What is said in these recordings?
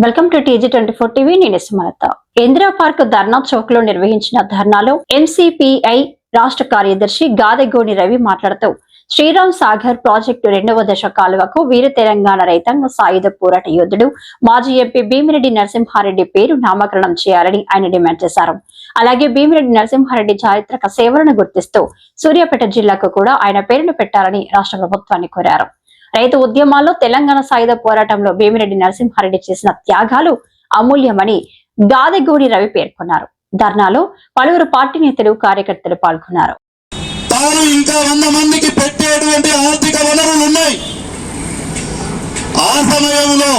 Welcome to TG24 TV. నేను Sumalatha. Indira park ధర్నా చౌక్ లో నిర్వహించిన ధర్నాలో MCPI రాష్ట్ర కార్యదర్శి గాదెగోని రవి మాట్లాడుతూ శ్రీరామ్ సాగర్ ప్రాజెక్టు 2వ దశ కాలువకు వీర తెలంగాణ రైతాంగ సాయుధ పోరాట యోధుడు మాజీ ఎంపీ భీమిరెడ్డి నరసింహారెడ్డి పేరు నామకరణం చేయాలని ఆయన డిమాండ్ చేశారు. అలాగే భీమిరెడ్డి నరసింహారెడ్డి చారిత్రక సేవలను గుర్తిస్తూ సూర్యాపేట జిల్లాకు కూడా ఆయన పేరును పెట్టాలని రాష్ట్ర ప్రభుత్వాన్ని కోరారు. రైతు ఉద్యమాల్లో తెలంగాణ సాయుధ పోరాటంలో భీమిరెడ్డి నరసింహారెడ్డి చేసిన త్యాగాలు అమూల్యమని గాదెగూడి రవి పేర్కొన్నారు. ధర్నాలో పలువురు పార్టీ నేతలు కార్యకర్తలు పాల్గొన్నారు. తాను ఇంకా 100 మందికి పెట్టేటువంటి ఆర్థిక వనరులు ఉన్నాయి. ఆ సమయంలో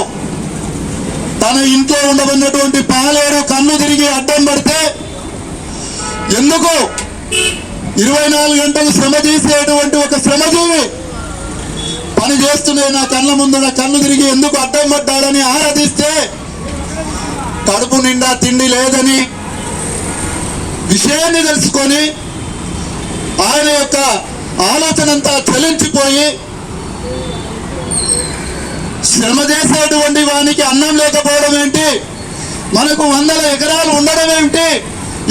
తన ఇంట్లో ఉండబడినటువంటి పాలేరు కన్ను తిరిగి అడ్డం పడితే ఎందుకు 24 గంటలు శ్రమ చేసేటువంటి ఒక శ్రమజీవి పని చేస్తూనే నా కళ్ళ ముందర కన్ను తిరిగి ఎందుకు అడ్డం పడ్డాడని ఆరాధిస్తే కడుపు నిండా తిండి లేదని విషయాన్ని తెలుసుకొని ఆయన యొక్క ఆలోచన అంతా చలించిపోయి శ్రమ చేసేటువంటి వానికి అన్నం లేకపోవడం ఏంటి, మనకు 100 ఎకరాలు ఉండడం ఏమిటి,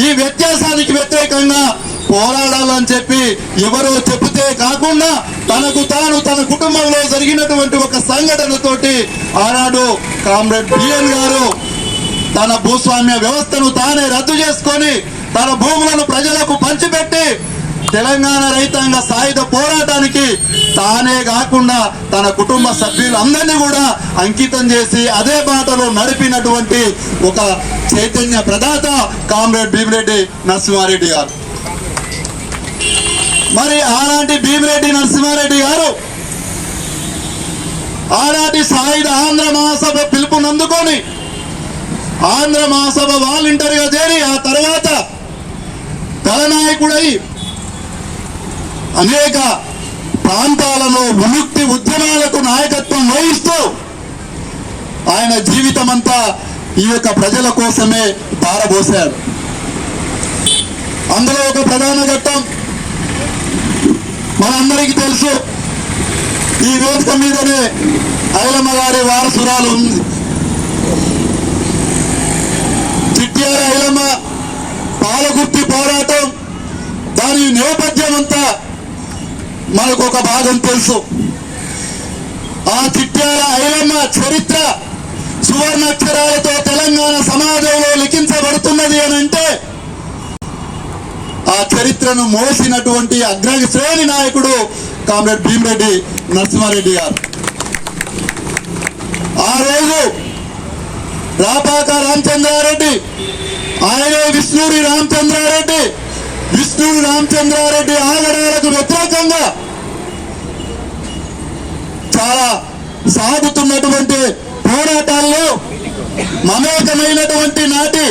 ఈ వ్యత్యాసానికి వ్యతిరేకంగా పోరాడాలని చెప్పి ఎవరో చెబితే కాకుండా తనకు తాను తన కుటుంబంలో జరిగినటువంటి ఒక సంఘటనతోటి ఆనాడు కామ్రేడ్ బిఎన్ గారు తన భూస్వామ్య వ్యవస్థను తానే రద్దు చేసుకొని తన భూములను ప్రజలకు పంచిపెట్టి తెలంగాణ రైతాంగ సాయుధ పోరాటానికి తానే కాకుండా తన కుటుంబ సభ్యులందరినీ కూడా అంకితం చేసి అదే బాటలో నడిపినటువంటి ఒక చైతన్య ప్రదాత కామ్రేడ్ భీమిరెడ్డి నరసింహారెడ్డి గారు. మరి ఆనాటి భీమిరెడ్డి నరసింహారెడ్డి గారు ఆనాటి సాయుధ ఆంధ్ర మహాసభ పిలుపునందుకొని ఆంధ్ర మహాసభ వాలంటీర్గా చేరి ఆ తర్వాత దళనాయకుడై అనేక ప్రాంతాలలో విముక్తి ఉద్యమాలకు నాయకత్వం వహిస్తూ ఆయన జీవితం అంతా ఈ యొక్క ప్రజల కోసమే ధారపోశారు. అందులో ఒక ప్రధాన ఘట్టం మనందరికీ తెలుసు. ఈ వేదిక మీదనే ఐలమ్మ గారి వారసురాలు ఉంది. చిట్యాల ఐలమ్మ పాలకుర్తి పోరాటం, దాని నేపథ్యం అంతా మనకు ఒక భాగం తెలుసు. ఆ చిట్యాల ఐలమ్మ చరిత్ర సువర్ణాక్షరాలతో తెలంగాణ సమాజంలో లిఖించబడుతున్నది అని అంటే ఆ చరిత్రను మోసినటువంటి అగ్రశ్రేణి నాయకుడు కామ్రేడ్ భీమిరెడ్డి నరసింహారెడ్డి గారు. ఆ రోజు రాపాక రామచంద్రారెడ్డి, ఆయనే విష్ణుడి రామచంద్రారెడ్డి ఆగడాలకు వ్యతిరేకంగా చాలా సాగుతున్నటువంటి పోరాటాల్లో మమేకమైనటువంటి నాటి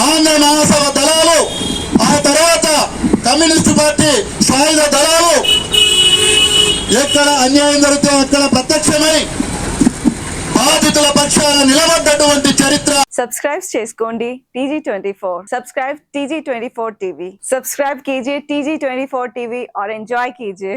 ఆంధ్ర మహాసభ దళాలు, ఆ తర్వాత కమ్యూనిస్టు పార్టీ సాయుధ దళాలు ఎక్కడ అన్యాయం జరిగితే అక్కడ ప్రత్యక్షమై బాధితుల పక్షాన నిలబడ్డటువంటి చరిత్ర. సబ్స్క్రైబ్ చేసుకోండి TG24. Subscribe TG24 TV. Subscribe कीजिए TG24 TV और एंजॉय कीजिए.